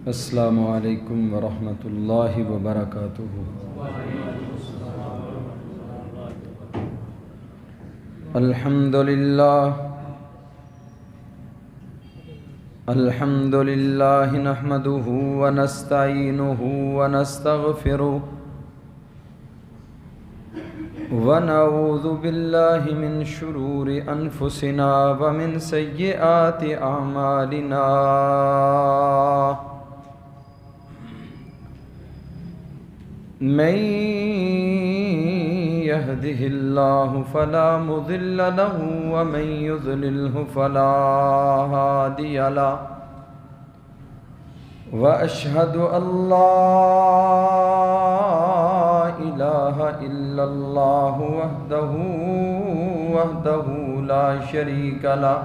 السلام علیکم ورحمۃ اللہ وبرکاتہ۔ الحمد للہ نحمدہ ونستعینہ ونستغفرہ ونعوذ باللہ من شرور انفسنا ومن سیئات اعمالنا، من يهده الله فلا مضل له ومن يضلله فلا هادي له، وأشهد أن لا إله إلا الله وحده لا شريك له،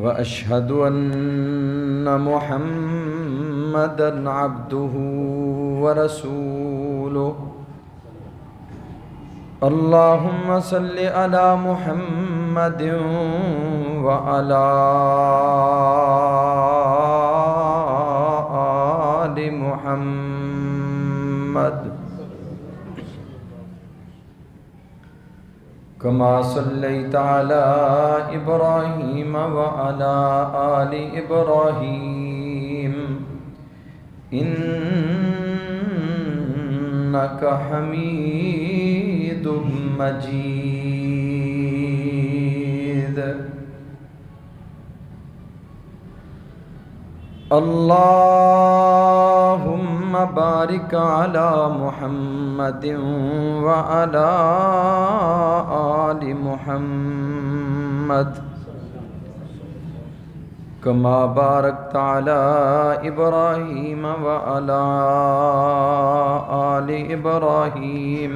وأشهد أن محمدًا عبده ورسوله، اللهم صل على محمد وعلى آل محمد كما صليت على إبراهيم وعلى آل إبراهيم إنك حميد مجيد۔ اللهم بارك على محمد وعلى آل محمد كما باركت على إبراهيم وعلى آل إبراهيم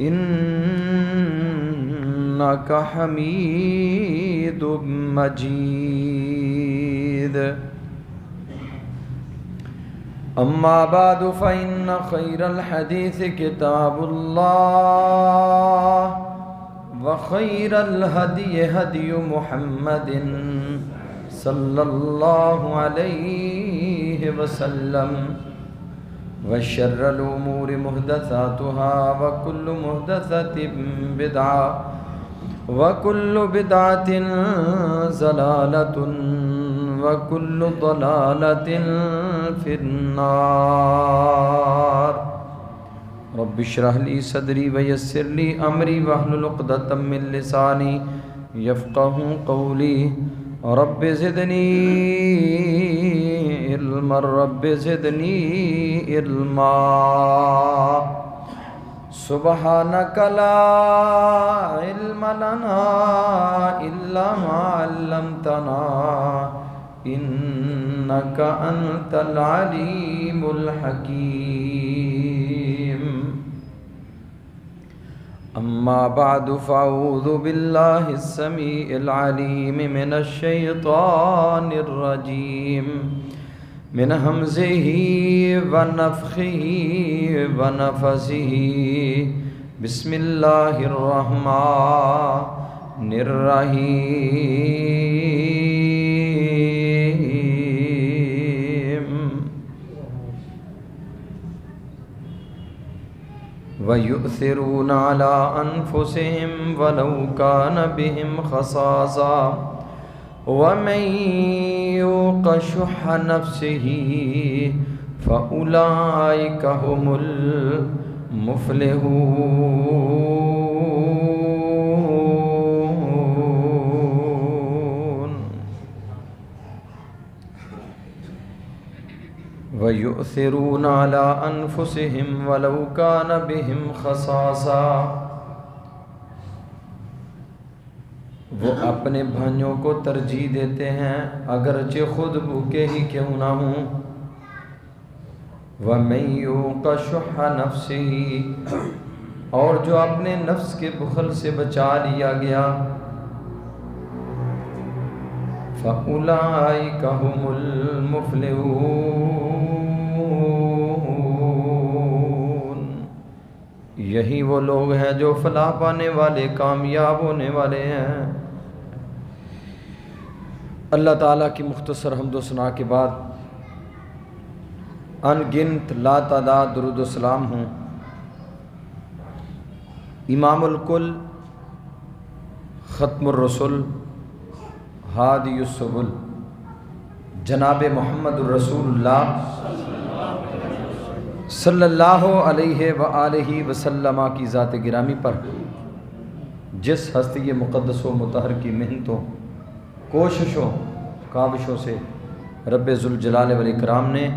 إنك حميد مجيد۔ أما بعد فإن خير الحديث كتاب الله، وخير الهدي هدي محمد صلى الله عليه وسلم، وشر الأمور محدثاتها، وكل محدثة بدعة، وكل بدعة ضلالة، وكل ضلالة في النار۔ رب اشرح لي صدري ويسر لي أمري واحلل عقدة من لساني يفقهوا قولي، رب زدني علما، رب زدني علما، سبحانك لا علم لنا إلا ما علمتنا إنك أنت العليم الحكيم۔ أما بعد فأعوذ بالله السميع العليم من الشيطان الرجيم، من همزه ونفخه ونفثه، بسم الله الرحمن الرحيم۔ وَيُؤْثِرُونَ عَلَىٰ أَنفُسِهِمْ وَلَوْ كَانَ بِهِمْ خَصَاصَةٌ، وَمَن يُوقَ شُحَّ نَفْسِهِ فَأُولَٰئِكَ هُمُ الْمُفْلِحُونَ۔ وَيُؤْثِرُونَ عَلَىٰ أَنفُسِهِمْ وَلَوْ كَانَ بِهِمْ خَصَاصَةٌ، وہ اپنے بھائیوں کو ترجیح دیتے ہیں اگرچہ خود بھوکے ہی کیوں نہ ہوں۔ وَمَن يُوقَ شُحَّ نَفْسِهِ، اور جو اپنے نفس کے بخل سے بچا لیا گیا، فَأُولَٰئِكَ هُمُ الْمُفْلِحُونَ، یہی وہ لوگ ہیں جو فلاح پانے والے، کامیاب ہونے والے ہیں۔ اللہ تعالیٰ کی مختصر حمد و ثنا کے بعد ان گنت لا تعداد درود و سلام ہوں امام الکل، ختم الرسل، ہادی السبل، جناب محمد الرسول اللہ صلی اللہ علیہ وآلہ وسلم کی ذات گرامی پر، جس ہستی مقدس و مطہر کی محنتوں، کوششوں، کاوشوں سے رب ذوالجلال والاکرام نے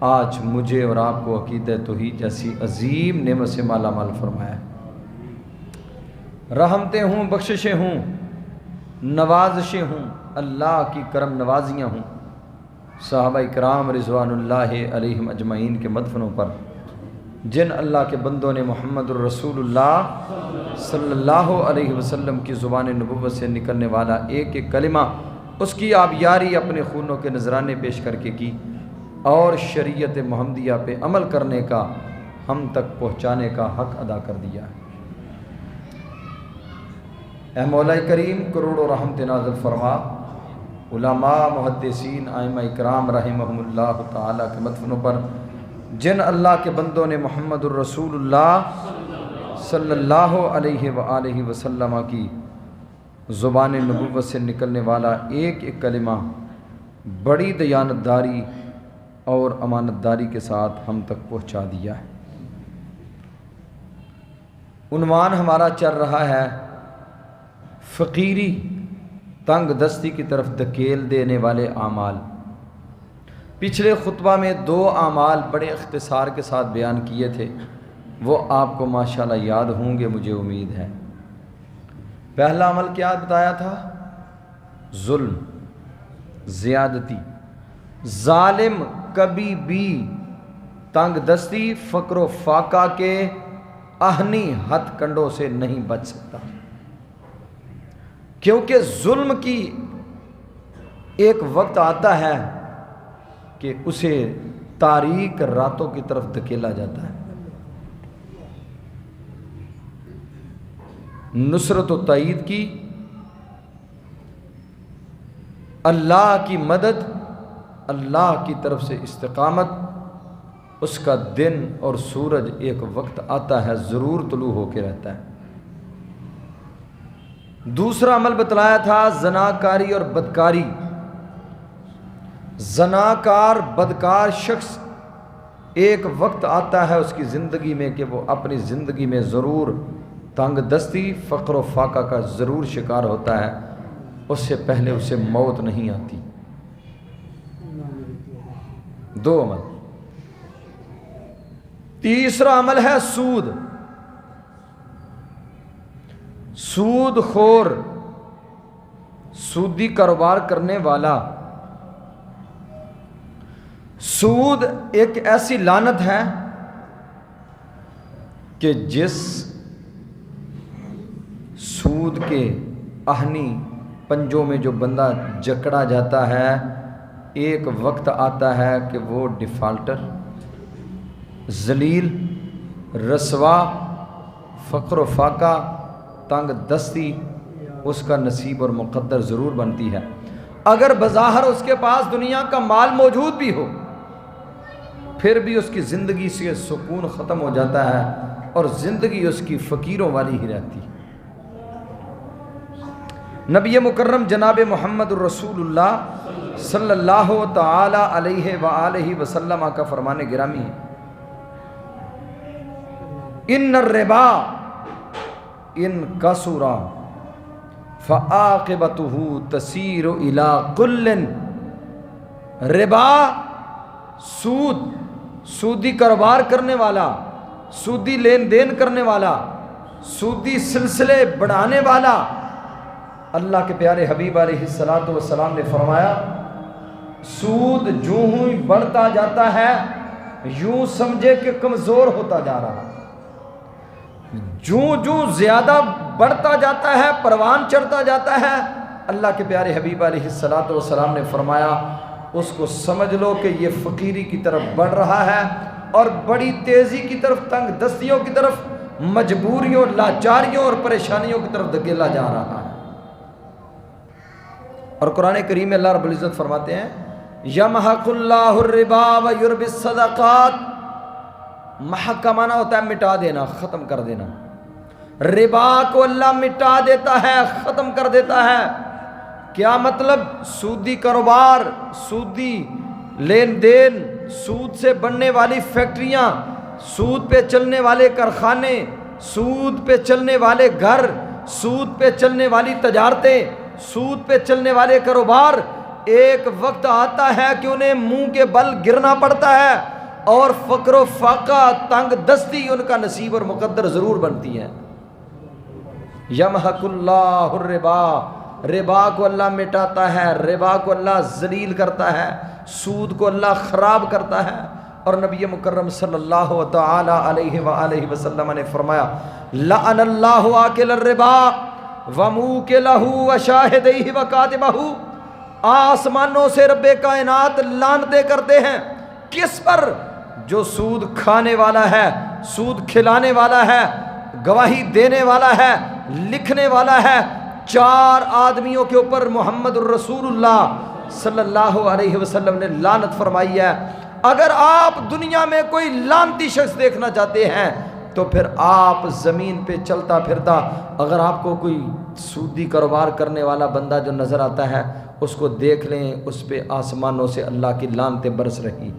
آج مجھے اور آپ کو عقیدہ توحید جیسی عظیم نعمت سے مالا مال فرمایا۔ رحمتیں ہوں، بخششیں ہوں، نوازشیں ہوں، اللہ کی کرم نوازیاں ہوں صحابہ کرام رضوان اللہ علیہم اجمعین کے مدفنوں پر، جن اللہ کے بندوں نے محمد الرسول اللہ صلی اللہ علیہ وسلم کی زبان نبوت سے نکلنے والا ایک ایک کلمہ، اس کی آبیاری اپنے خونوں کے نذرانے پیش کر کے کی، اور شریعت محمدیہ پہ عمل کرنے کا، ہم تک پہنچانے کا حق ادا کر دیا ہے۔ اے مولا کریم، کروڑوں رحمت نازل فرما علماء، محدثین، ائمہ اکرام رحمہم اللہ تعالیٰ کے مدفنوں پر، جن اللہ کے بندوں نے محمد الرسول اللہ صلی اللہ علیہ وآلہ وسلم کی زبان نبوت سے نکلنے والا ایک ایک کلمہ بڑی دیانتداری اور امانت داری کے ساتھ ہم تک پہنچا دیا ہے۔ عنوان ہمارا چل رہا ہے فقیری، تنگ دستی کی طرف دھکیل دینے والے اعمال۔ پچھلے خطبہ میں 2 اعمال بڑے اختصار کے ساتھ بیان کیے تھے، وہ آپ کو ماشاءاللہ یاد ہوں گے، مجھے امید ہے۔ پہلا عمل کیا بتایا تھا؟ ظلم، زیادتی۔ ظالم کبھی بھی تنگ دستی، فقر و فاقہ کے آہنی ہتھ کنڈوں سے نہیں بچ سکتا، کیونکہ ظلم کی ایک وقت آتا ہے کہ اسے تاریک راتوں کی طرف دھکیلا جاتا ہے۔ نصرت و تائید کی، اللہ کی مدد، اللہ کی طرف سے استقامت، اس کا دن اور سورج ایک وقت آتا ہے، ضرور طلوع ہو کے رہتا ہے۔ دوسرا عمل بتلایا تھا زناکاری اور بدکاری۔ زناکار، بدکار شخص ایک وقت آتا ہے اس کی زندگی میں کہ وہ اپنی زندگی میں ضرور تنگ دستی، فقر و فاقہ کا ضرور شکار ہوتا ہے، اس سے پہلے اسے موت نہیں آتی۔ 2 عمل۔ تیسرا عمل ہے سود۔ سود خور، سودی کاروبار کرنے والا۔ سود ایک ایسی لعنت ہے کہ جس سود کے آہنی پنجوں میں جو بندہ جکڑا جاتا ہے، ایک وقت آتا ہے کہ وہ ڈیفالٹر، ذلیل، رسوا، فقر و فاقہ، تنگ دستی اس کا نصیب اور مقدر ضرور بنتی ہے۔ اگر بظاہر اس کے پاس دنیا کا مال موجود بھی ہو، پھر بھی اس کی زندگی سے سکون ختم ہو جاتا ہے اور زندگی اس کی فقیروں والی ہی رہتی۔ نبی مکرم جناب محمد الرسول اللہ صلی اللہ تعالی علیہ وآلہ وسلم کا فرمان گرامی ہے، ان الربا ان کسرا فعاقبتہ تسیر الی کل۔ ربا، سود، سودی کاروبار کرنے والا، سودی لین دین کرنے والا، سودی سلسلے بڑھانے والا، اللہ کے پیارے حبیب علیہ الصلوۃ والسلام نے فرمایا سود جو ہی بڑھتا جاتا ہے یوں سمجھے کہ کمزور ہوتا جا رہا، جو زیادہ بڑھتا جاتا ہے، پروان چڑھتا جاتا ہے، اللہ کے پیارے حبیب علیہ الصلوۃ والسلام نے فرمایا اس کو سمجھ لو کہ یہ فقیری کی طرف بڑھ رہا ہے اور بڑی تیزی کی طرف، تنگ دستیوں کی طرف، مجبوریوں، لاچاریوں اور پریشانیوں کی طرف دھکیلا جا رہا ہے۔ اور قرآن کریم میں اللہ رب العزت فرماتے ہیں یمحق اللہ الربا ویربی الصدقات۔ محق کا معنی ہوتا ہے مٹا دینا، ختم کر دینا۔ ربا کو اللہ مٹا دیتا ہے، ختم کر دیتا ہے۔ کیا مطلب؟ سودی کاروبار، سودی لین دین، سود سے بننے والی فیکٹریاں، سود پہ چلنے والے کارخانے، سود پہ چلنے والے گھر، سود پہ چلنے والی تجارتیں، سود پہ چلنے والے کاروبار، ایک وقت آتا ہے کہ انہیں منہ کے بل گرنا پڑتا ہے اور فقر و فاقہ، تنگ دستی ان کا نصیب اور مقدر ضرور بنتی ہے۔ یمحق اللہ الربا، ربا کو اللہ مٹاتا ہے، ربا کو اللہ ذلیل کرتا ہے، سود کو اللہ خراب کرتا ہے۔ اور نبی مکرم صلی اللہ تعالی علیہ وآلہ وسلم نے فرمایا لعن اللہ آکل الربا وموکلہ وشاہدیہ وکاتبہ۔ آسمانوں سے رب کائنات لعنتیں کرتے ہیں کس پر؟ جو سود کھانے والا ہے، سود کھلانے والا ہے، گواہی دینے والا ہے، لکھنے والا ہے۔ چار آدمیوں کے اوپر محمد الرسول اللہ صلی اللہ علیہ وسلم نے لعنت فرمائی ہے۔ اگر آپ دنیا میں کوئی لعنتی شخص دیکھنا چاہتے ہیں تو پھر آپ زمین پہ چلتا پھرتا اگر آپ کو کوئی سودی کاروبار کرنے والا بندہ جو نظر آتا ہے اس کو دیکھ لیں، اس پہ آسمانوں سے اللہ کی لعنتیں برس رہی۔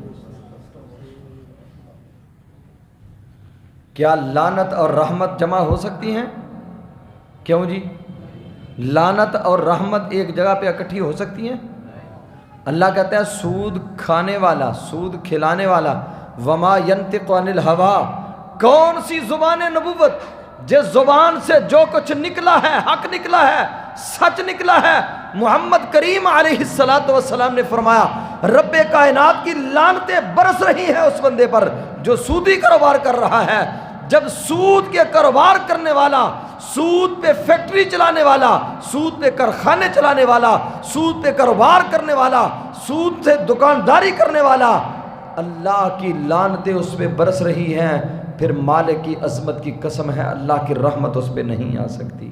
کیا لعنت اور رحمت جمع ہو سکتی ہیں؟ کیوں جی؟ لعنت اور رحمت ایک جگہ پہ اکٹھی ہو سکتی ہیں؟ اللہ کہتا ہے سود کھانے والا، سود کھلانے والا، وما ینطق عن الہوا، کون سی زبان نبوت جس زبان سے جو کچھ نکلا ہے، حق نکلا ہے، سچ نکلا ہے۔ محمد کریم علیہ السلام نے فرمایا رب کائنات کی لعنتیں برس رہی ہیں اس بندے پر جو سودی کاروبار کر رہا ہے۔ جب سود کے کاروبار کرنے والا، سود پہ فیکٹری چلانے والا، سود پہ کارخانے چلانے والا، سود پہ کاروبار کرنے والا، سود سے دکانداری کرنے والا، اللہ کی لعنتیں اس پہ برس رہی ہیں، پھر مالک کی عظمت کی قسم ہے اللہ کی رحمت اس پہ نہیں آ سکتی۔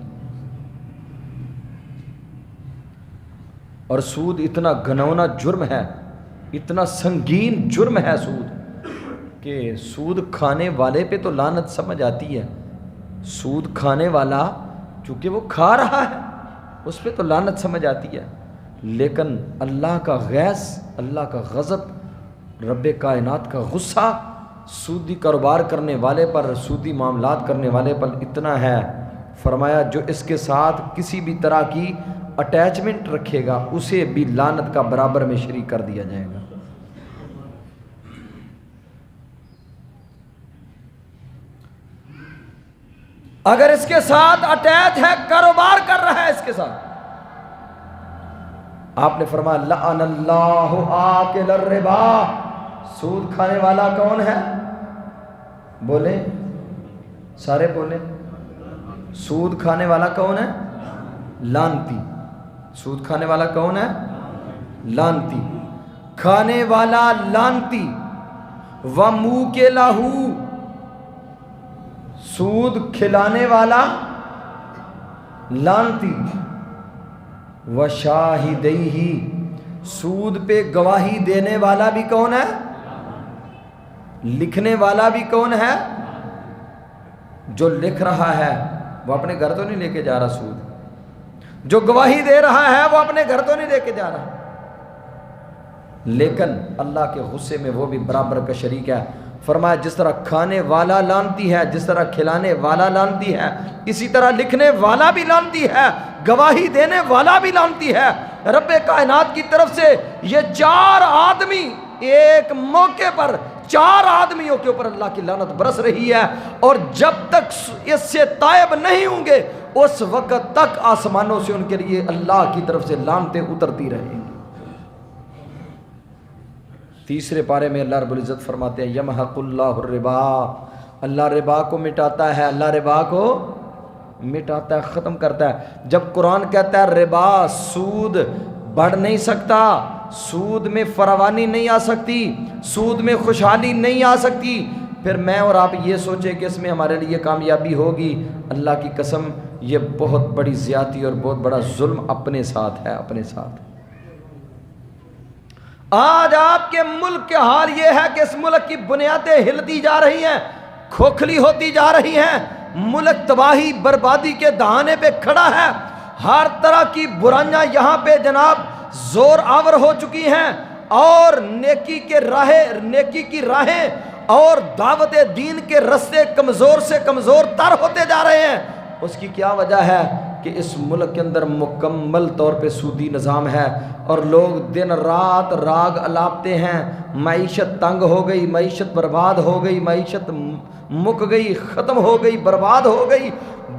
اور سود اتنا گھناؤنا جرم ہے، اتنا سنگین جرم ہے سود کہ سود کھانے والے پہ تو لعنت سمجھ آتی ہے۔ سود کھانے والا چونکہ وہ کھا رہا ہے اس پہ تو لعنت سمجھ آتی ہے، لیکن اللہ کا غیظ، اللہ کا غضب، رب کائنات کا غصہ سودی کاروبار کرنے والے پر، سودی معاملات کرنے والے پر اتنا ہے، فرمایا جو اس کے ساتھ کسی بھی طرح کی اٹیچمنٹ رکھے گا اسے بھی لعنت کا برابر میں شریک کر دیا جائے گا۔ اگر اس کے ساتھ اٹیچ ہے، کاروبار کر رہا ہے اس کے ساتھ، آپ نے فرمایا لعن اللہ آکل الربا، سود کھانے والا کون ہے؟ بولیں سارے بولیں، سود کھانے والا کون ہے؟ لعنتی۔ سود کھانے والا کون ہے؟ لعنتی۔ کھانے والا لعنتی، وموکلہ، سود کھلانے والا لعنتی، وشاہدیہ، سود پہ گواہی دینے والا بھی کون ہے؟ لکھنے والا بھی کون ہے؟ جو لکھ رہا ہے وہ اپنے گھر تو نہیں لے کے جا رہا سود، جو گواہی دے رہا ہے وہ اپنے گھر تو نہیں لے کے جا رہا، لیکن اللہ کے غصے میں وہ بھی برابر کا شریک ہے۔ فرمایا جس طرح کھانے والا لعنتی ہے، جس طرح کھلانے والا لعنتی ہے، اسی طرح لکھنے والا بھی لعنتی ہے، گواہی دینے والا بھی لعنتی ہے۔ رب کائنات کی طرف سے یہ چار آدمی ایک موقع پر، چار آدمیوں کے اوپر اللہ کی لعنت برس رہی ہے، اور جب تک اس سے تائب نہیں ہوں گے اس وقت تک آسمانوں سے ان کے لیے اللہ کی طرف سے لعنتیں اترتی رہیں گی۔ تیسرے پارے میں اللہ رب العزت فرماتے ہیں یمحق اللہ الربا، اللہ ربا کو مٹاتا ہے، اللہ ربا کو مٹاتا ہے، ختم کرتا ہے۔ جب قرآن کہتا ہے ربا، سود بڑھ نہیں سکتا، سود میں فراوانی نہیں آ سکتی، سود میں خوشحالی نہیں آ سکتی، پھر میں اور آپ یہ سوچیں کہ اس میں ہمارے لیے کامیابی ہوگی، اللہ کی قسم یہ بہت بڑی زیادتی اور بہت بڑا ظلم اپنے ساتھ ہے، اپنے ساتھ۔ آج آپ کے ملک کے حال یہ ہے کہ اس ملک کی بنیادیں ہلتی جا رہی ہیں، کھوکھلی ہوتی جا رہی ہیں، ملک تباہی بربادی کے دہانے پہ کھڑا ہے، ہر طرح کی برائیاں یہاں پہ جناب زور آور ہو چکی ہیں، اور نیکی کی راہیں اور دعوت دین کے رستے کمزور سے کمزور تر ہوتے جا رہے ہیں۔ اس کی کیا وجہ ہے کہ اس ملک کے اندر مکمل طور پہ سودی نظام ہے، اور لوگ دن رات راگ الاپتے ہیں، معیشت تنگ ہو گئی، معیشت برباد ہو گئی، معیشت مک گئی، ختم ہو گئی، برباد ہو گئی۔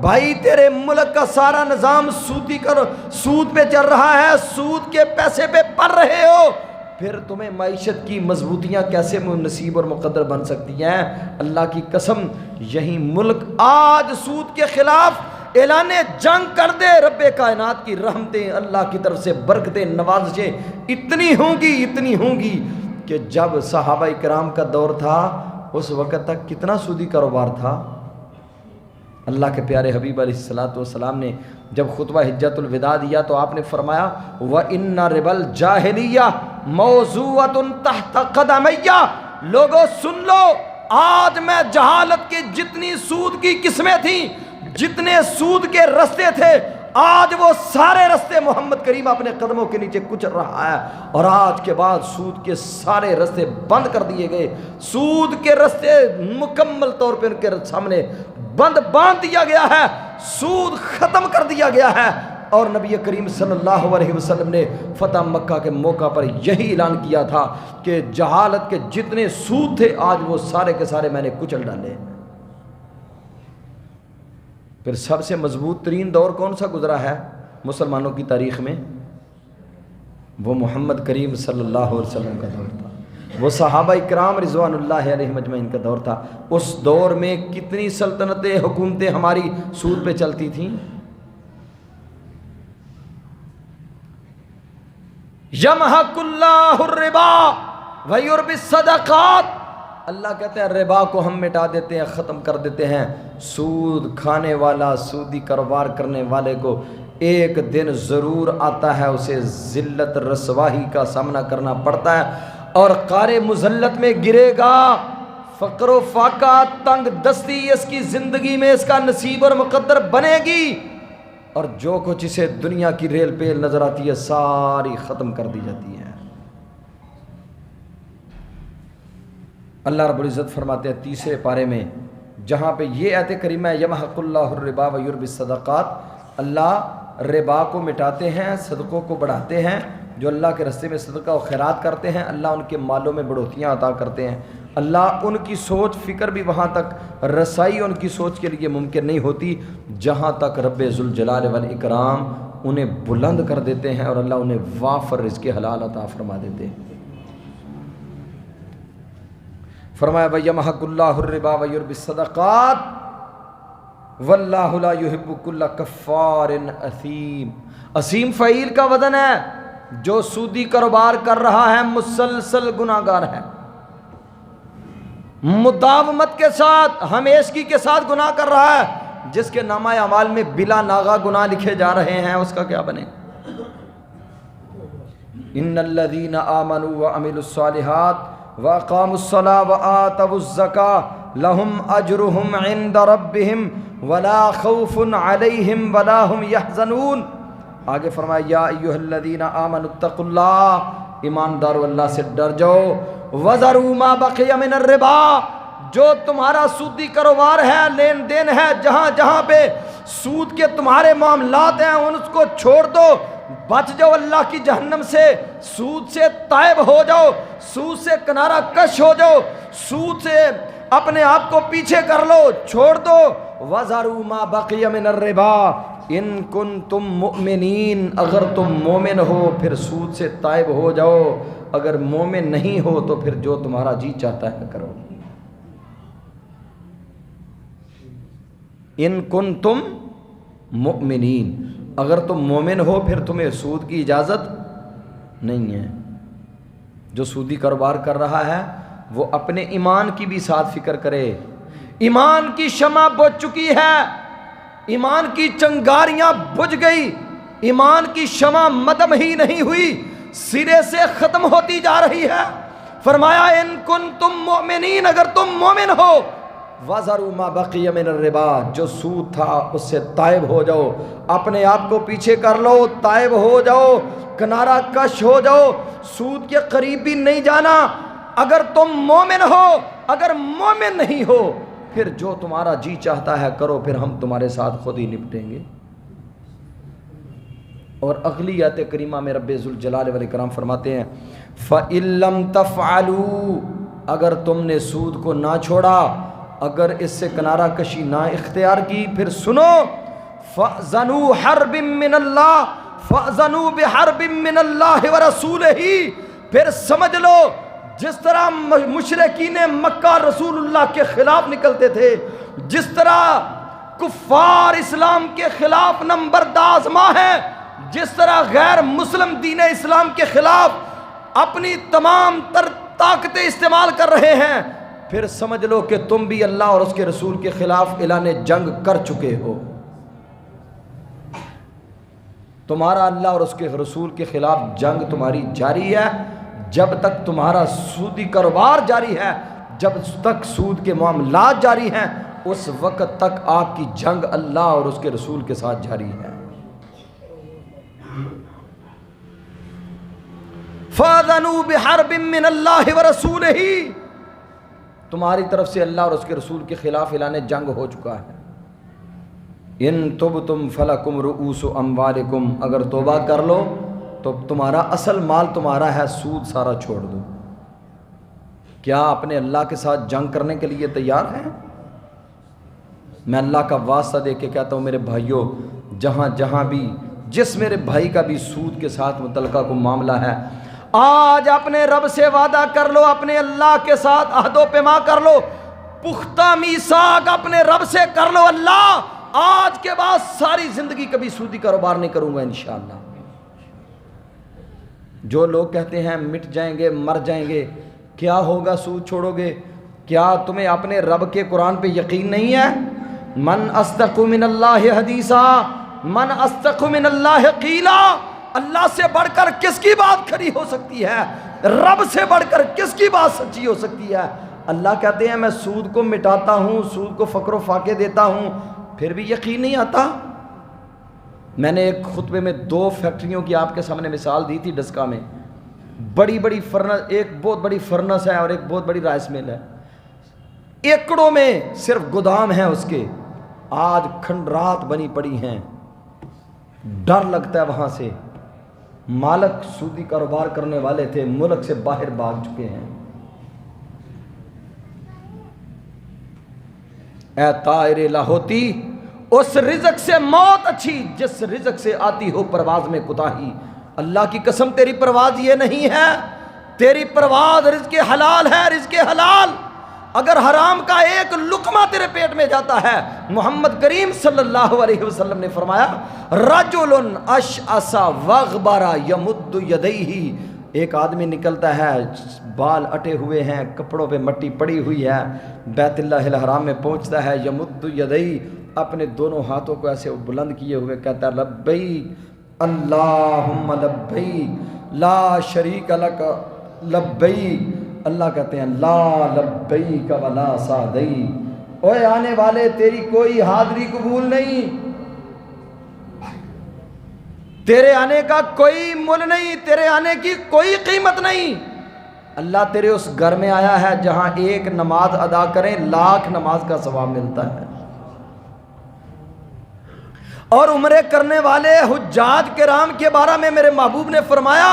بھائی تیرے ملک کا سارا نظام سود پہ چل رہا ہے، سود کے پیسے پہ پڑ رہے ہو، پھر تمہیں معیشت کی مضبوطیاں کیسے نصیب اور مقدر بن سکتی ہیں؟ اللہ کی قسم یہی ملک آج سود کے خلاف اعلان جنگ کر دے، رب کائنات کی رحمتیں، اللہ کی طرف سے برکتیں، نوازشیں اتنی ہوں گی کہ جب صحابہ کرام کا دور تھا اس وقت تک کتنا سودی کاروبار تھا۔ اللہ کے پیارے حبیب علیہ الصلوۃ والسلام نے جب خطبہ حجۃ الوداع دیا تو آپ نے فرمایا وَإِنَّ رِبَا الْجَاهِلِيَّةِ مَوْضُوعَةٌ تَحْتَ قَدَمَيَّ، لوگوں سن لو، آج میں جہالت کی جتنی سود کی قسمیں تھیں، جتنے سود کے رستے تھے، آج وہ سارے رستے محمد کریم اپنے قدموں کے نیچے کچل رہا ہے، اور آج کے بعد سود کے سارے رستے بند کر دیے گئے، سود کے رستے مکمل طور پر ان کے سامنے باندھ دیا گیا ہے، سود ختم کر دیا گیا ہے۔ اور نبی کریم صلی اللہ علیہ وسلم نے فتح مکہ کے موقع پر یہی اعلان کیا تھا کہ جہالت کے جتنے سود تھے آج وہ سارے کے سارے میں نے کچل ڈالے۔ پھر سب سے مضبوط ترین دور کون سا گزرا ہے مسلمانوں کی تاریخ میں؟ وہ محمد کریم صلی اللہ علیہ وسلم کا دور تھا، وہ صحابہ اکرام رضوان اللہ علیہم اجمعین کا دور تھا۔ اس دور میں کتنی سلطنتیں، حکومتیں ہماری سود پہ چلتی تھیں؟ یمحق اللہ الربا ویربی الصدقات، اللہ کہتے ہیں ربا کو ہم مٹا دیتے ہیں، ختم کر دیتے ہیں۔ سود کھانے والا، سودی کاروبار کرنے والے کو ایک دن ضرور آتا ہے، اسے ذلت رسوائی کا سامنا کرنا پڑتا ہے، اور قار مذلت میں گرے گا، فقر و فاقہ، تنگ دستی اس کی زندگی میں اس کا نصیب اور مقدر بنے گی، اور جو کچھ اسے دنیا کی ریل پیل نظر آتی ہے ساری ختم کر دی جاتی ہے۔ اللہ رب العزت فرماتے ہیں تیسرے پارے میں، جہاں پہ یہ آیت کریمہ ہے یمحق اللہ الربا ویربی الصدقات، اللہ ربا کو مٹاتے ہیں، صدقوں کو بڑھاتے ہیں، جو اللہ کے راستے میں صدقہ و خیرات کرتے ہیں اللہ ان کے مالوں میں بڑھوتیاں عطا کرتے ہیں۔ اللہ ان کی سوچ فکر بھی وہاں تک رسائی ان کی سوچ کے لیے ممکن نہیں ہوتی جہاں تک رب ذوالجلال والاکرام انہیں بلند کر دیتے ہیں، اور اللہ انہیں وافر رزق حلال عطا فرما دیتے ہیں۔ فرمایا وَيَمْحَقُ اللَّهُ الرِّبَا وَيُرْبِي الصَّدَقَاتِ وَاللَّهُ لَا يُحِبُّ كُلَّ كَفَّارٍ أَثِيمٍ۔ اسیم فعیل کا وزن ہے، جو سودی کاروبار کر رہا ہے مسلسل گناہگار ہے، مداومت کے ساتھ، ہمیشگی کے ساتھ گناہ کر رہا ہے، جس کے نامہ اعمال میں بلا ناغہ گناہ لکھے جا رہے ہیں اس کا کیا بنے؟ ان الذین آمنوا وعملوا الصالحات وَأَقَامُوا الصَّلَاةَ وَآتَوُا الزَّكَاةَ لَهُمْ أَجْرُهُمْ عِنْدَ رَبِّهِمْ وَلَا خَوْفٌ عَلَيْهِمْ وَلَا هُمْ يَحْزَنُونَ۔ آگے فرمایا یا ایھا الذین آمنوا اتقوا اللہ، ایماندارو اللہ سے ڈر جاؤ، وَذَرُوا مَا بَقِیَ مِنَ الرِّبَا، جو تمہارا سودی کاروبار ہے، لین دین ہے، جہاں جہاں پہ سود کے تمہارے معاملات ہیں ان کو چھوڑ دو، بچ جاؤ اللہ کی جہنم سے، سود سے تائب ہو جاؤ، سود سے کنارہ کش ہو جاؤ، سود سے اپنے آپ کو پیچھے کر لو، چھوڑ دو۔ وَذَرُوا مَا بَقِیَ مِنَ الرِّبَا إِن كُنتُم مُؤْمِنِین، اگر تم مومن ہو پھر سود سے تائب ہو جاؤ، اگر مومن نہیں ہو تو پھر جو تمہارا جی چاہتا ہے کرو۔ ان کنتم مؤمنین، اگر تم مومن ہو پھر تمہیں سود کی اجازت نہیں ہے۔ جو سودی کاروبار کر رہا ہے وہ اپنے ایمان کی بھی ساتھ فکر کرے. ایمان کی شمع بجھ چکی ہے، ایمان کی چنگاریاں بجھ گئی، ایمان کی شمع مدم ہی نہیں ہوئی، سرے سے ختم ہوتی جا رہی ہے. فرمایا ان کنتم مؤمنین، اگر تم مومن ہو، وَذَرُوا مَا بَقِيَ مِنَ الرِّبَا، جو سود تھا اس سے تائب ہو جاؤ، اپنے آپ کو پیچھے کر لو، تائب ہو جاؤ، کنارہ کش ہو جاؤ، سود کے قریب بھی نہیں جانا. اگر تم مومن ہو، اگر مومن نہیں ہو پھر جو تمہارا جی چاہتا ہے کرو، پھر ہم تمہارے ساتھ خود ہی نپٹیں گے. اور اگلی آیت کریمہ میں رب ذوالجلال والاکرام فرماتے ہیں فَإِن لَّمْ تَفْعَلُوا، اگر تم نے سود کو نہ چھوڑا، اگر اس سے کنارہ کشی نہ اختیار کی، پھر سنو فَأْذَنُوا حَرْبٍ مِّنَ اللَّهِ فَأْذَنُوا بِحَرْبٍ مِّنَ اللَّهِ وَرَسُولِهِ، پھر سمجھ لو جس طرح مشرکین مکہ رسول اللہ کے خلاف نکلتے تھے، جس طرح کفار اسلام کے خلاف نمبرداز ماں ہیں، جس طرح غیر مسلم دین اسلام کے خلاف اپنی تمام تر طاقتیں استعمال کر رہے ہیں، پھر سمجھ لو کہ تم بھی اللہ اور اس کے رسول کے خلاف اعلان جنگ کر چکے ہو. تمہارا اللہ اور اس کے رسول کے خلاف جنگ تمہاری جاری ہے جب تک تمہارا سودی کاروبار جاری ہے، جب تک سود کے معاملات جاری ہیں، اس وقت تک آپ کی جنگ اللہ اور اس کے رسول کے ساتھ جاری ہے. فَأَذَنُوا بِحَرْبٍ مِّنَ اللَّهِ وَرَسُولِهِ، تمہاری طرف سے اللہ اور اس کے رسول کے خلاف اعلان جنگ ہو چکا ہے. ان تبتم فلکم رؤوس اموالکم، اگر توبہ کر لو تو تمہارا اصل مال تمہارا ہے، سود سارا چھوڑ دو. کیا اپنے اللہ کے ساتھ جنگ کرنے کے لیے تیار ہیں؟ میں اللہ کا واسطہ دے کے کہتا ہوں میرے بھائیوں، جہاں جہاں بھی جس میرے بھائی کا بھی سود کے ساتھ متعلقہ کو معاملہ ہے، آج اپنے رب سے وعدہ کر لو، اپنے اللہ کے ساتھ عہد و پیما کر لو، پختہ میثاق اپنے رب سے کر لو، اللہ آج کے بعد ساری زندگی کبھی سودی کاروبار نہیں کروں گا انشاءاللہ. جو لوگ کہتے ہیں مٹ جائیں گے، مر جائیں گے، کیا ہوگا سود چھوڑو گے؟ کیا تمہیں اپنے رب کے قرآن پہ یقین نہیں ہے؟ من اصدق من اللہ حدیثا، من اصدق من اللہ قیلا، اللہ سے بڑھ کر کس کی بات کھری ہو سکتی ہے؟ رب سے بڑھ کر کس کی بات سچی ہو سکتی ہے؟ اللہ کہتے ہیں میں سود کو مٹاتا ہوں، سود کو فقر و فاقے دیتا ہوں، پھر بھی یقین نہیں آتا. میں نے ایک خطبے میں 2 فیکٹریوں کی آپ کے سامنے مثال دی تھی ڈسکا میں. بڑی بڑی فرنس، ایک بہت بڑی فرنس ہے اور ایک بہت بڑی رائس مل ہے، ایکڑوں میں صرف گودام ہیں اس کے. آج کھنڈرات بنی پڑی ہیں، ڈر لگتا ہے وہاں سے. مالک سودی کاروبار کرنے والے تھے، ملک سے باہر بھاگ چکے ہیں. اے طائر لاہوتی، اس رزق سے موت اچھی جس رزق سے آتی ہو پرواز میں کوتاہی. اللہ کی قسم تیری پرواز یہ نہیں ہے، تیری پرواز رزق حلال ہے، رزق حلال. اگر حرام کا ایک لقمہ تیرے پیٹ میں جاتا ہے، محمد کریم صلی اللہ علیہ وسلم نے فرمایا رجل اشعث واغبر یمد یدیہ، ایک آدمی نکلتا ہے، بال اٹے ہوئے ہیں، کپڑوں پہ مٹی پڑی ہوئی ہے، بیت اللہ الحرام میں پہنچتا ہے، یمد یدیہ، اپنے دونوں ہاتھوں کو ایسے بلند کیے ہوئے کہتا ہے لبیک اللہم لبیک لا شریک لک لبیک. اللہ کہتے ہیں لا لبیک ولا سعدیک، اوے آنے والے تیری کوئی حاضری قبول نہیں، تیرے آنے کا کوئی مول نہیں، تیرے آنے کی کوئی قیمت نہیں. اللہ تیرے اس گھر میں آیا ہے جہاں ایک نماز ادا کریں 1,00,000 نماز کا ثواب ملتا ہے. اور عمرے کرنے والے حجاج کرام کے بارے میں میرے محبوب نے فرمایا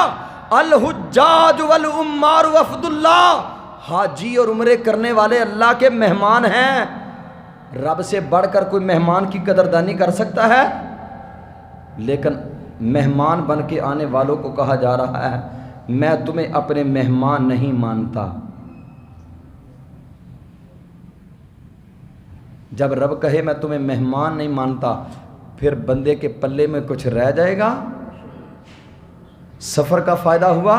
الحجاج والعمار وفد اللہ، حاجی اور عمرے کرنے والے اللہ کے مہمان ہیں. رب سے بڑھ کر کوئی مہمان کی قدردانی کر سکتا ہے؟ لیکن مہمان بن کے آنے والوں کو کہا جا رہا ہے میں تمہیں اپنے مہمان نہیں مانتا. جب رب کہے میں تمہیں مہمان نہیں مانتا، پھر بندے کے پلے میں کچھ رہ جائے گا؟ سفر کا فائدہ ہوا؟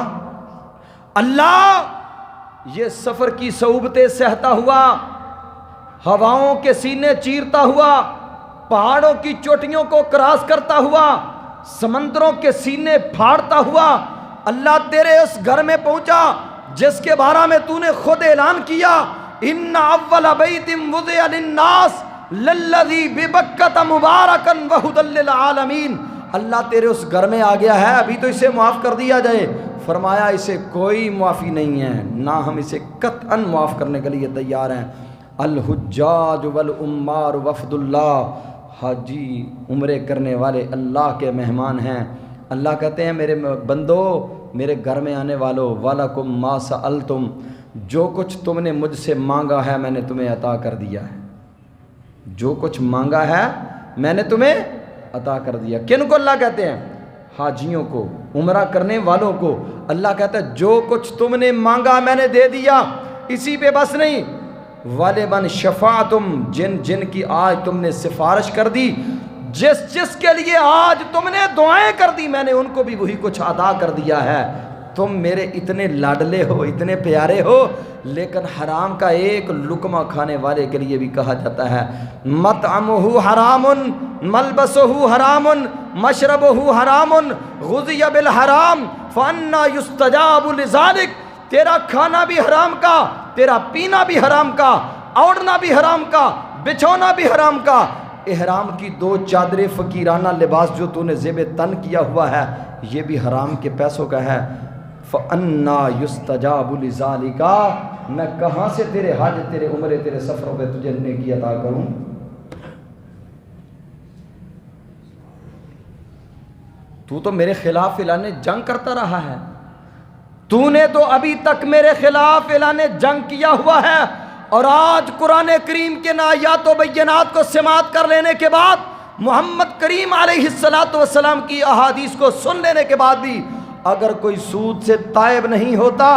اللہ یہ سفر کی صعوبتیں سہتا ہوا، ہواؤں کے سینے چیرتا ہوا، پہاڑوں کی چوٹیوں کو کراس کرتا ہوا، سمندروں کے سینے پھاڑتا ہوا اللہ تیرے اس گھر میں پہنچا جس کے بارے میں تو نے خود اعلان کیا، ان اول بیت وضع للناس للذی ببکۃ مبارکا وہدی للعالمین۔ اللہ تیرے اس گھر میں آ گیا ہے، ابھی تو اسے معاف کر دیا جائے۔ فرمایا اسے کوئی معافی نہیں ہے، نہ ہم اسے قطعاً معاف کرنے کے لیے تیار ہیں۔ الحجاج والعمار وفد اللہ، حاجی عمرے کرنے والے اللہ کے مہمان ہیں۔ اللہ کہتے ہیں میرے بندو، میرے گھر میں آنے والو، وَلَكُمْ مَا سَأَلْتُمْ، جو کچھ تم نے مجھ سے مانگا ہے میں نے تمہیں عطا کر دیا ہے۔ جو کچھ مانگا ہے میں نے تمہیں عطا کر دیا۔ کن کو اللہ کہتے ہیں؟ حاجیوں کو، عمرہ کرنے والوں کو۔ اللہ کہتا ہے جو کچھ تم نے مانگا میں نے دے دیا۔ اسی پہ بس نہیں، وَلِمَنْ شَفَعْتُمْ، جن جن کی آج تم نے سفارش کر دی، جس جس کے لیے آج تم نے دعائیں کر دی، میں نے ان کو بھی وہی کچھ عطا کر دیا ہے۔ تم میرے اتنے لاڈلے ہو، اتنے پیارے ہو، لیکن حرام کا ایک لقمہ کھانے والے کے لیے بھی کہا جاتا ہے مطعمہ حرام، ملبسہ حرام، مشربہ حرام، غذی بالحرام فانا یستجاب لذلک۔ تیرا کھانا بھی حرام کا، تیرا پینا بھی حرام کا، اوڑھنا بھی حرام کا، بچھونا بھی حرام کا۔ احرام کی 2 چادریں فقیرانہ لباس جو تو نے زیب تن کیا ہوا ہے یہ بھی حرام کے پیسوں کا ہے۔ فَأَنَّا يُسْتَجَابُ لِذَالِكَ، میں کہاں سے تیرے حج، تیرے عمرے، تیرے سفروں پہ تجھے نیکی عطا کروں؟ تو تو میرے خلاف اعلان جنگ کرتا رہا ہے، تو نے تو ابھی تک میرے خلاف اعلان جنگ کیا ہوا ہے، اور آج قرآن کریم کے آیات و بینات کو سماعت کر لینے کے بعد، محمد کریم علیہ السلام کی احادیث کو سن لینے کے بعد بھی اگر کوئی سود سے تائب نہیں ہوتا،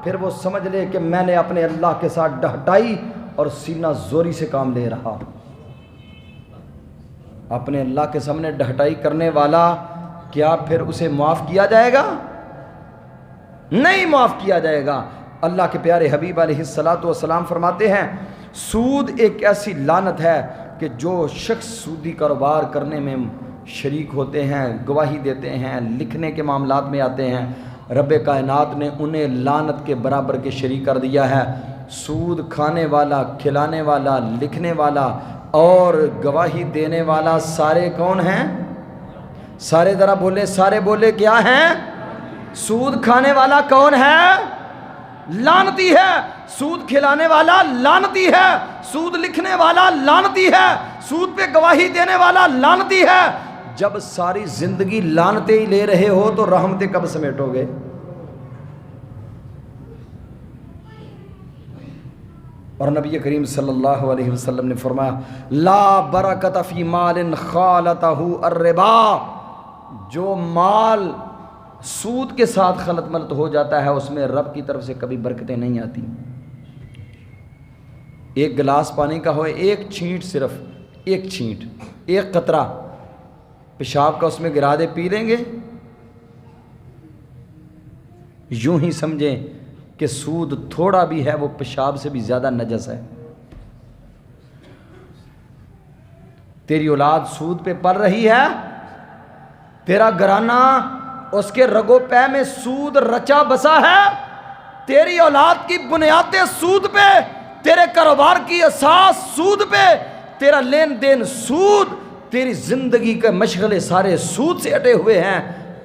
پھر وہ سمجھ لے کہ میں نے اپنے اللہ کے ساتھ ڈہٹائی اور سینہ زوری سے کام لے رہا۔ اپنے اللہ کے سامنے ڈہٹائی کرنے والا کیا پھر اسے معاف کیا جائے گا؟ نہیں معاف کیا جائے گا۔ اللہ کے پیارے حبیب علیہ السلام فرماتے ہیں سود ایک ایسی لعنت ہے کہ جو شخص سودی کاروبار کرنے میں شریک ہوتے ہیں، گواہی دیتے ہیں، لکھنے کے معاملات میں آتے ہیں، رب کائنات نے انہیں لعنت کے برابر کے شریک کر دیا ہے۔ سود کھانے والا، کھلانے والا، لکھنے والا اور گواہی دینے والا سارے کون ہیں؟ سارے ذرا بولے، سارے بولے کیا ہیں؟ سود کھانے والا کون ہے؟ لعنتی ہے۔ سود کھلانے والا لعنتی ہے، سود لکھنے والا لعنتی ہے، سود پہ گواہی دینے والا لعنتی ہے۔ جب ساری زندگی لعنتیں ہی لے رہے ہو تو رحمتیں کب سمیٹو گے؟ اور نبی کریم صلی اللہ علیہ وسلم نے فرمایا لا برکت فی مال خالتہ الربا، جو مال سود کے ساتھ خلط ملط ہو جاتا ہے اس میں رب کی طرف سے کبھی برکتیں نہیں آتی۔ ایک گلاس پانی کا ہوئے، ایک چھینٹ، صرف ایک چھینٹ، ایک قطرہ پیشاب کا اس میں گرا دے، پی لیں گے؟ یوں ہی سمجھیں کہ سود تھوڑا بھی ہے وہ پیشاب سے بھی زیادہ نجس ہے۔ تیری اولاد سود پہ پل رہی ہے، تیرا گھرانہ اس کے رگو پے میں سود رچا بسا ہے، تیری اولاد کی بنیادیں سود پہ، تیرے کاروبار کی اساس سود پہ، تیرا لین دین سود، تیری زندگی کے مشغلے سارے سود سے اٹے ہوئے ہیں،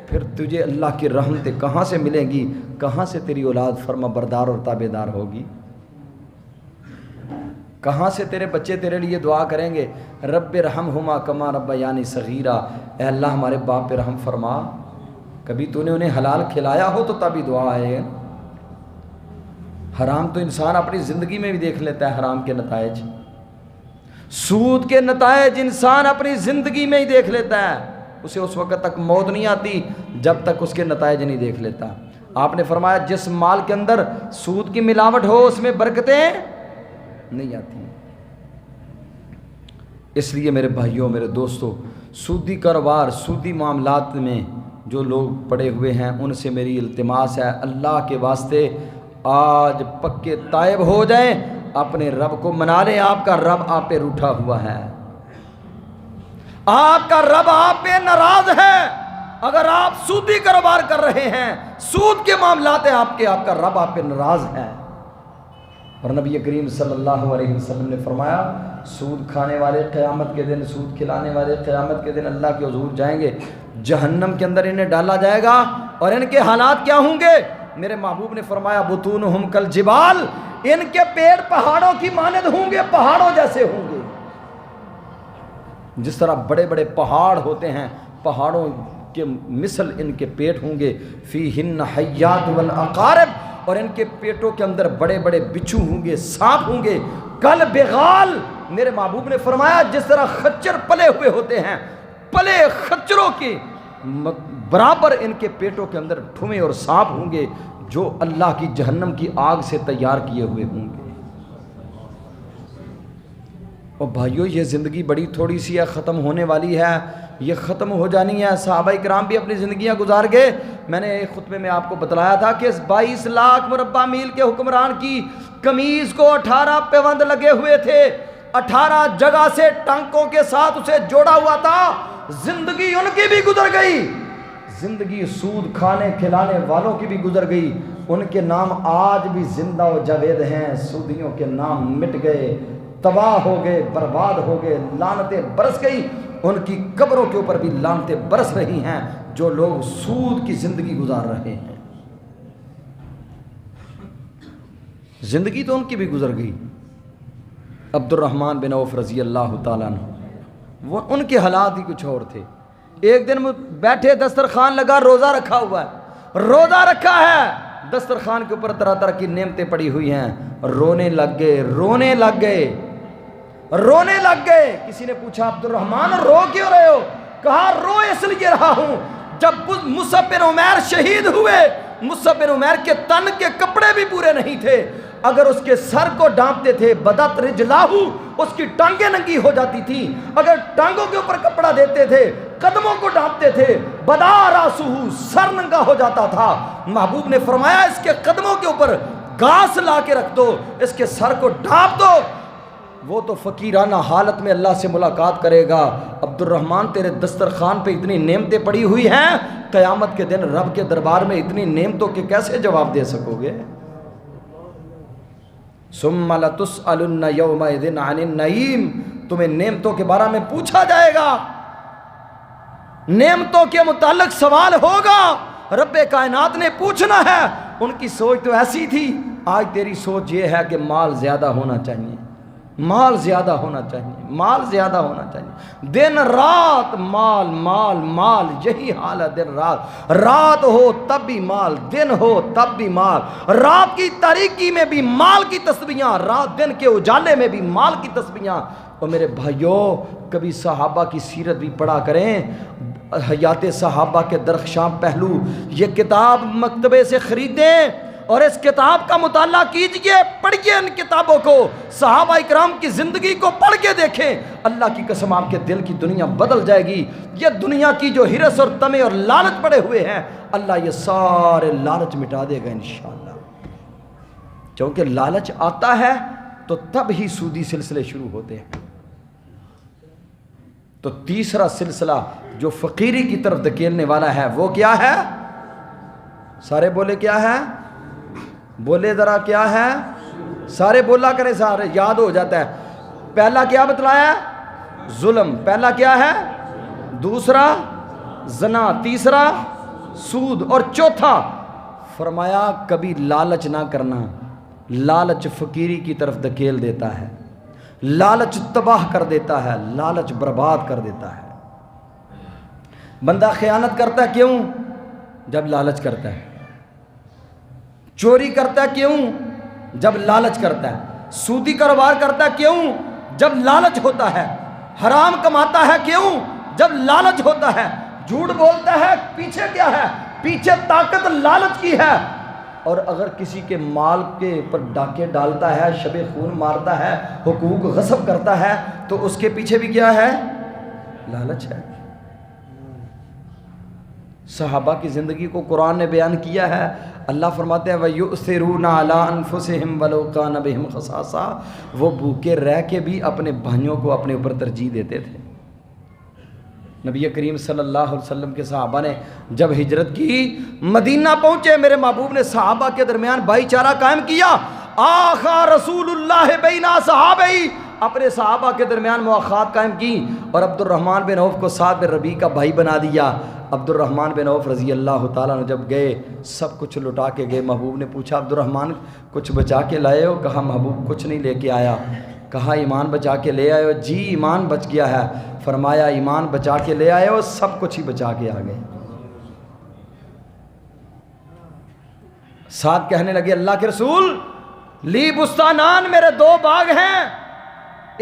پھر تجھے اللہ کی رحمتیں کہاں سے ملیں گی؟ کہاں سے تیری اولاد فرما بردار اور تابع دار ہوگی؟ کہاں سے تیرے بچے تیرے لیے دعا کریں گے رب ارحمہما کما ربیانی صغیرا، اے اللہ ہمارے باپ پہ رحم فرما؟ کبھی تو نے انہیں حلال کھلایا ہو تو تبھی دعا آئے۔ حرام تو انسان اپنی زندگی میں بھی دیکھ لیتا ہے، حرام کے نتائج، سود کے نتائج انسان اپنی زندگی میں ہی دیکھ لیتا ہے، اسے اس وقت تک موت نہیں آتی جب تک اس کے نتائج نہیں دیکھ لیتا۔ آپ نے فرمایا جس مال کے اندر سود کی ملاوٹ ہو اس میں برکتیں نہیں آتی۔ اس لیے میرے بھائیوں، میرے دوستوں، سودی کاروبار، سودی معاملات میں جو لوگ پڑے ہوئے ہیں ان سے میری التماس ہے، اللہ کے واسطے آج پکے تائب ہو جائیں، اپنے رب کو منا لیں۔ آپ کا رب آپ پہ روٹھا ہوا ہے، آپ کا رب آپ پہ ناراض ہے۔ اگر آپ سودی کاروبار کر رہے ہیں، سود کے معاملات ہیں آپ کا رب آپ پہ ناراض ہے۔ اور نبی کریم صلی اللہ علیہ وسلم نے فرمایا سود کھانے والے قیامت کے دن، سود کھلانے والے قیامت کے دن اللہ کے حضور جائیں گے، جہنم کے اندر انہیں ڈالا جائے گا، اور ان کے حالات کیا ہوں گے؟ میرے محبوب نے فرمایا بطونہم کالجبال، ان کے پیٹ پہاڑوں کی مانند ہوں گے، پہاڑوں جیسے ہوں گے۔ جس طرح بڑے بڑے پہاڑ ہوتے ہیں، پہاڑوں کے مثل ان کے پیٹ ہوں گے۔ فیہن حیات والعقارب، اور ان کے پیٹوں کے اندر بڑے بڑے بچھو ہوں گے، سانپ ہوں گے۔ کل بغال، میرے محبوب نے فرمایا جس طرح خچر پلے ہوئے ہوتے ہیں، پلے خچروں کے برابر ان کے پیٹوں کے اندر ٹھویں اور سانپ ہوں گے، جو اللہ کی جہنم کی آگ سے تیار کیے ہوئے ہوں گے۔ اور بھائیو یہ زندگی بڑی تھوڑی سی ہے، ختم ہونے والی ہے، یہ ختم ہو جانی ہے۔ صحابہ کرام بھی اپنی زندگیاں گزار گئے۔ میں نے ایک خطبے میں آپ کو بتلایا تھا کہ 22 لاکھ مربع میل کے حکمران کی قمیض کو 18 پیوند لگے ہوئے تھے، 18 جگہ سے ٹانکوں کے ساتھ اسے جوڑا ہوا تھا۔ زندگی ان کی بھی گزر گئی، زندگی سود کھانے کھلانے والوں کی بھی گزر گئی، ان کے نام آج بھی زندہ و جاوید ہیں۔ سودیوں کے نام مٹ گئے، تباہ ہو گئے، برباد ہو گئے، لعنتیں برس گئی، ان کی قبروں کے اوپر بھی لعنتیں برس رہی ہیں جو لوگ سود کی زندگی گزار رہے ہیں۔ زندگی تو ان کی بھی گزر گئی۔ عبد الرحمن بن عوف رضی اللہ تعالیٰ عنہ، وہ ان کے حالات ہی کچھ اور تھے۔ ایک دن بیٹھے، دسترخوان لگا، روزہ رکھا ہوا ہے، روزہ رکھا ہے، دسترخوان کے اوپر طرح طرح کی نعمتیں پڑی ہوئی ہیں، رونے لگ گئے، رونے لگ گئے، رونے لگ گئے۔ کسی نے پوچھا عبد الرحمن رو کیوں رہے ہو؟ کہا رو اس لیے رہا ہوں جب مصعب بن عمیر شہید ہوئے، مصعب بن عمیر کے تن کے کپڑے بھی پورے نہیں تھے، اگر اس کے سر کو ڈانپتے تھے بدت رجلاہو، اس کی ٹانگیں ننگی ہو جاتی تھی، اگر ٹانگوں کے اوپر کپڑا دیتے تھے، قدموں کو ڈانپتے تھے، بدا راسہو، سر ننگا ہو جاتا تھا۔ محبوب نے فرمایا اس کے قدموں کے اوپر گھاس لا کے رکھ دو، اس کے سر کو ڈھانپ دو، وہ تو فقیرانہ حالت میں اللہ سے ملاقات کرے گا۔ عبد الرحمن تیرے دسترخوان پہ اتنی نعمتیں پڑی ہوئی ہیں، قیامت کے دن رب کے دربار میں اتنی نعمتوں کے کیسے جواب دے سکو گے؟ ثم لتسألن یومئذ عن النعیم، تمہیں نعمتوں کے بارے میں پوچھا جائے گا، نعمتوں کے متعلق سوال ہوگا، رب کائنات نے پوچھنا ہے۔ ان کی سوچ تو ایسی تھی، آج تیری سوچ یہ ہے کہ مال زیادہ ہونا چاہیے، مال زیادہ ہونا چاہیے، مال زیادہ ہونا چاہیے، دن رات مال مال مال، یہی حال ہے دن رات، رات ہو تب بھی مال، دن ہو تب بھی مال، رات کی تاریکی میں بھی مال کی تسبیحاں، رات دن کے اجالے میں بھی مال کی تسبیحاں۔ اور میرے بھائیوں کبھی صحابہ کی سیرت بھی پڑھا کریں، حیات صحابہ کے درخشاں پہلو، یہ کتاب مکتبے سے خریدیں اور اس کتاب کا مطالعہ کیجئے، پڑھیے ان کتابوں کو، صحابہ اکرام کی زندگی کو پڑھ کے دیکھیں، اللہ کی قسم آپ کے دل کی دنیا بدل جائے گی۔ یہ دنیا کی جو ہرس اور طمع اور لالچ پڑے ہوئے ہیں، اللہ یہ سارے لالچ مٹا دے گا انشاءاللہ، کیونکہ لالچ آتا ہے تو تب ہی سودی سلسلے شروع ہوتے ہیں۔ تو تیسرا سلسلہ جو فقیری کی طرف دھکیلنے والا ہے وہ کیا ہے؟ سارے بولے کیا ہے؟ بولے ذرا کیا ہے؟ سارے بولا کریں، سارے یاد ہو جاتا ہے۔ پہلا کیا بتلایا ہے؟ ظلم۔ پہلا کیا ہے؟ دوسرا زنا، تیسرا سود، اور چوتھا فرمایا کبھی لالچ نہ کرنا، لالچ فقیری کی طرف دھکیل دیتا ہے، لالچ تباہ کر دیتا ہے، لالچ برباد کر دیتا ہے۔ بندہ خیانت کرتا ہے کیوں؟ جب لالچ کرتا ہے۔ چوری کرتا ہے کیوں؟ جب لالچ کرتا ہے۔ سودی کاروبار کرتا ہے کیوں؟ جب لالچ ہوتا ہے۔ حرام کماتا ہے کیوں؟ جب لالچ ہوتا ہے۔ جھوٹ بولتا ہے پیچھے کیا ہے؟ پیچھے طاقت لالچ کی ہے۔ اور اگر کسی کے مال کے پر ڈاکے ڈالتا ہے، شب خون مارتا ہے، حقوق غصب کرتا ہے، تو اس کے پیچھے بھی کیا ہے؟ لالچ ہے۔ صحابہ کی زندگی کو قرآن نے بیان کیا ہے. اللہ فرماتے ہیں وَيُؤْثِرُونَ عَلَىٰ أَنفُسِهِمْ وَلَوْ كَانَ بِهِمْ خَصَاصَةٌ، وہ بھوکے رہ کے بھی اپنے بھائیوں کو اپنے اوپر ترجیح دیتے تھے. نبی کریم صلی اللہ علیہ وسلم کے صحابہ نے جب ہجرت کی مدینہ پہنچے، میرے محبوب نے صحابہ کے درمیان بھائی چارہ قائم کیا. آخا رسول اللہ بین صحابی، اپنے صحابہ کے درمیان مواخات قائم کی اور عبد الرحمن بن عوف کو سعد بن ربیع کا بھائی بنا دیا. عبد الرحمن بن عوف رضی اللہ تعالیٰ عنہ جب گئے سب کچھ لٹا کے گئے. محبوب نے پوچھا عبد الرحمن کچھ بچا کے لائے ہو؟ کہا محبوب کچھ نہیں لے کے آیا. کہا ایمان بچا کے لے آئے ہو؟ جی ایمان بچ گیا ہے. فرمایا ایمان بچا کے لے آئے ہو؟ سب کچھ ہی بچا کے آ گئے. ساتھ کہنے لگے اللہ کے رسول لی بستانان، میرے 2 باغ ہیں،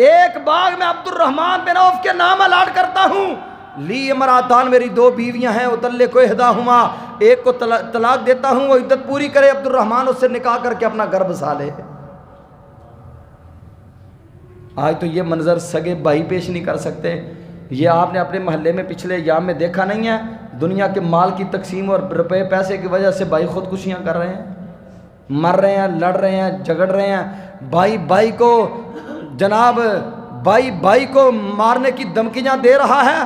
ایک باغ میں عبد الرحمن بن عوف کے نام الاٹ کرتا ہوں. لی امراتان، میری 2 بیویاں ہیں، اطلقو احداہما، ایک کو طلاق دیتا ہوں، وہ عدت پوری کرے، عبد الرحمن اس سے نکاح کر کے اپنا گھر بسا لے. آج تو یہ منظر سگے بھائی پیش نہیں کر سکتے. یہ آپ نے اپنے محلے میں پچھلے ایام میں دیکھا نہیں ہے؟ دنیا کے مال کی تقسیم اور روپے پیسے کی وجہ سے بھائی خودکشیاں کر رہے ہیں، مر رہے ہیں، لڑ رہے ہیں، جھگڑ رہے ہیں. بھائی کو جناب بھائی کو مارنے کی دھمکیاں دے رہا ہے،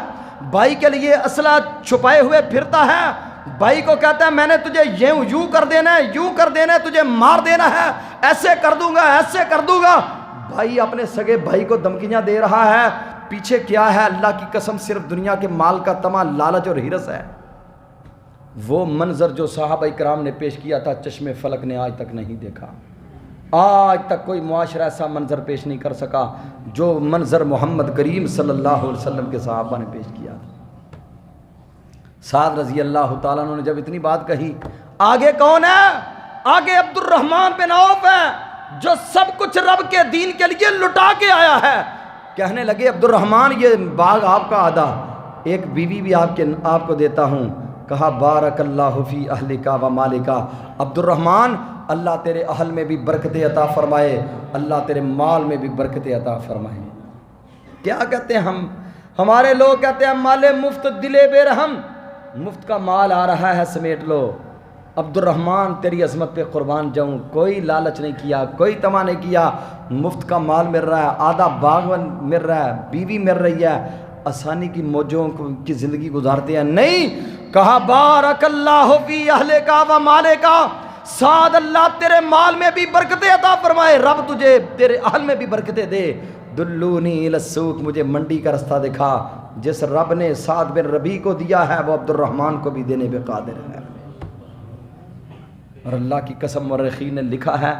بھائی کے لیے اسلحہ چھپائے ہوئے پھرتا ہے. بھائی کو کہتا ہے میں نے تجھے یوں کر دینا ہے، یوں کر دینا ہے، تجھے مار دینا ہے، ایسے کر دوں گا، ایسے کر دوں گا. بھائی اپنے سگے بھائی کو دھمکیاں دے رہا ہے. پیچھے کیا ہے؟ اللہ کی قسم صرف دنیا کے مال کا طمع، لالچ اور ہرس ہے. وہ منظر جو صحابہ کرام نے پیش کیا تھا چشم فلک نے آج تک نہیں دیکھا. آج تک کوئی معاشرہ ایسا منظر پیش نہیں کر سکا جو منظر محمد کریم صلی اللہ علیہ وسلم کے صحابہ نے پیش کیا. سعد رضی اللہ تعالیٰ عنہ نے جب اتنی بات کہی، آگے کون ہے؟ آگے عبد الرحمن بن عوف ہے جو سب کچھ رب کے دین کے لیے لٹا کے آیا ہے. کہنے لگے عبد الرحمن یہ باغ آپ کا آدھا، ایک بیوی بھی آپ کو دیتا ہوں. کہا بارک اللہ فی اہلک و مالک. عبد الرحمن اللہ تیرے اہل میں بھی برکت عطا فرمائے، اللہ تیرے مال میں بھی برکت عطا فرمائے. کیا کہتے ہیں ہمارے لوگ کہتے ہیں مال مفت دلے بے رحم، مفت کا مال آ رہا ہے سمیٹ لو. عبد الرحمن تیری عظمت پہ قربان جاؤں، کوئی لالچ نہیں کیا، کوئی طمع نہیں کیا. مفت کا مال مل رہا ہے، آدھا باغ مل رہا ہے، بیوی مل رہی ہے، آسانی کی موجوں کی زندگی گزارتے ہیں. نہیں، کہا بارک اللہ فی اہلک و مالک. سعد اللہ تیرے مال میں بھی برکتیں عطا فرمائے، رب تجھے تیرے اہل میں بھی برکتیں دے. دلونی الی السوق، مجھے منڈی کا رستہ دکھا. جس رب نے سعد بن ربیع کو دیا ہے وہ عبد الرحمن کو بھی دینے پہ قادر ہے. اور اللہ کی قسم مورخین نے لکھا ہے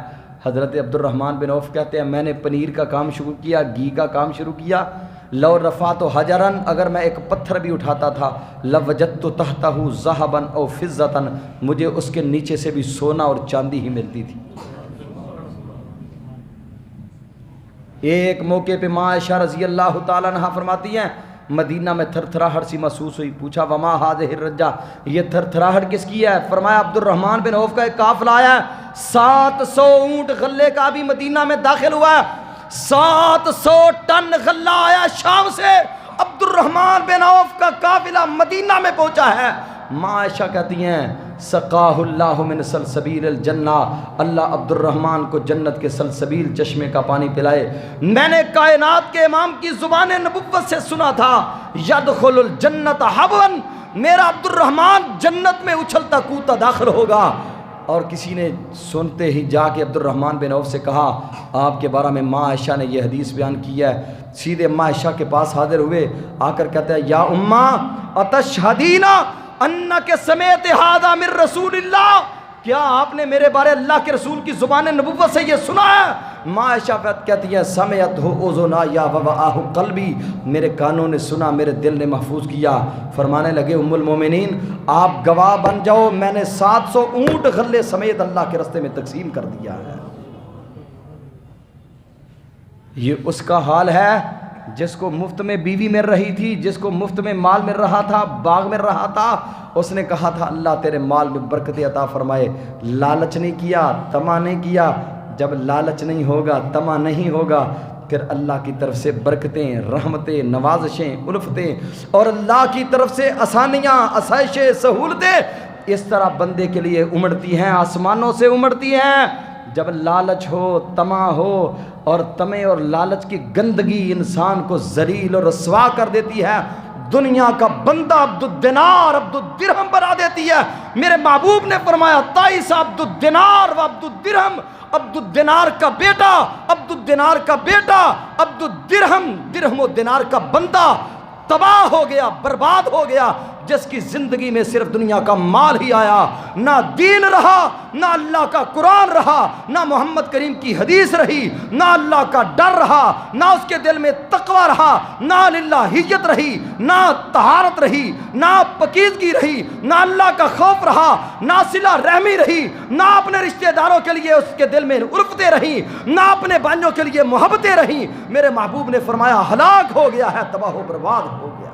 حضرت عبد الرحمن بن عوف کہتے ہیں میں نے پنیر کا کام شروع کیا، گھی کا کام شروع کیا. لو رفعت حجرا، اگر میں ایک پتھر بھی اٹھاتا تھا، لوجدت تحتہ ذهبا او فضة، مجھے اس کے نیچے سے بھی سونا اور چاندی ہی ملتی تھی. ایک موقع پہ ماں عائشہ رضی اللہ تعالیٰ عنہا فرماتی ہیں مدینہ میں تھر تھراہٹ سی محسوس ہوئی. پوچھا وما هذه الرجہ، یہ تھر تھراہٹ کس کی ہے؟ فرمایا عبد الرحمن بن عوف کا ایک قافلہ آیا ہے، 700 اونٹ غلے کا بھی مدینہ میں داخل ہوا ہے، 700 ٹن غلہ آیا شام سے. عبد الرحمن بن عوف کا قافلہ مدینہ میں پہنچا ہے. ماں عائشہ کہتی ہیں سقاہ اللہ من سلسبیل الجنہ، اللہ عبد الرحمن کو جنت کے سلسبیل چشمے کا پانی پلائے. میں نے کائنات کے امام کی زبان نبوت سے سنا تھا یدخل الجنت حبوا، میرا عبد الرحمن جنت میں اچھلتا کودتا داخل ہوگا. اور کسی نے سنتے ہی جا کے عبد الرحمن بن عوف سے کہا آپ کے بارے میں ماں عائشہ نے یہ حدیث بیان کی ہے. سیدھے ماں عائشہ کے پاس حاضر ہوئے، آ کر کہتے ہیں یا اماں اتشہدین انک سمعت ھذا من رسول اللہ، کیا آپ نے میرے بارے اللہ کے رسول کی زبان نبوت سے یہ سنا ہے؟ ماں عائشہ کہتی ہے سمعتہ اذنایا ووعاہ قلبی، میرے کانوں نے سنا، میرے دل نے محفوظ کیا. فرمانے لگے ام المومنین آپ گواہ بن جاؤ، میں نے 700 اونٹ غلے سمیت اللہ کے راستے میں تقسیم کر دیا ہے. یہ اس کا حال ہے جس کو مفت میں بیوی مل رہی تھی، جس کو مفت میں مال مل رہا تھا، باغ مل رہا تھا. اس نے کہا تھا اللہ تیرے مال میں برکت عطا فرمائے. لالچ نہیں کیا، طمع نہیں کیا. جب لالچ نہیں ہوگا، طمع نہیں ہوگا، پھر اللہ کی طرف سے برکتیں، رحمتیں، نوازشیں، الفتیں اور اللہ کی طرف سے آسانیاں، آسائشیں، سہولتیں اس طرح بندے کے لیے امڑتی ہیں، آسمانوں سے امڑتی ہیں۔ جب لالچ ہو، طمع ہو، اور طمع اور لالچ کی گندگی انسان کو ذلیل اور رسوا کر دیتی ہے، دنیا کا بندہ عبد الدینار عبد الدرہم بنا دیتی ہے۔ میرے محبوب نے فرمایا تائس عبد الدینار و عبد الدرہم، عبد الدینار کا بیٹا، عبد الدینار کا بیٹا، عبد الدرہم، درہم و دینار کا بندہ تباہ ہو گیا، برباد ہو گیا، جس کی زندگی میں صرف دنیا کا مال ہی آیا، نہ دین رہا، نہ اللہ کا قرآن رہا، نہ محمد کریم کی حدیث رہی، نہ اللہ کا ڈر رہا، نہ اس کے دل میں تقوی رہا، نہ للہیت رہی، نہ طہارت رہی، نہ پاکیزگی رہی، نہ اللہ کا خوف رہا، نہ صلہ رحمی رہی، نہ اپنے رشتہ داروں کے لیے اس کے دل میں الفتیں رہیں، نہ اپنے بھائیوں کے لیے محبتیں رہیں۔ میرے محبوب نے فرمایا ہلاک ہو گیا ہے، تباہ و برباد ہو گیا۔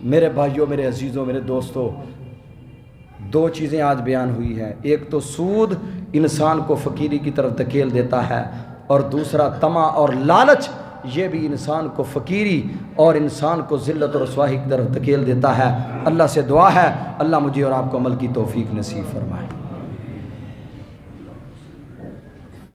میرے بھائیوں، میرے عزیزوں، میرے دوستوں، دو چیزیں آج بیان ہوئی ہیں۔ ایک تو سود انسان کو فقیری کی طرف دھکیل دیتا ہے، اور دوسرا طمع اور لالچ، یہ بھی انسان کو فقیری اور انسان کو ذلت و رسوائی کی طرف دھکیل دیتا ہے۔ اللہ سے دعا ہے اللہ مجھے اور آپ کو عمل کی توفیق نصیب فرمائے۔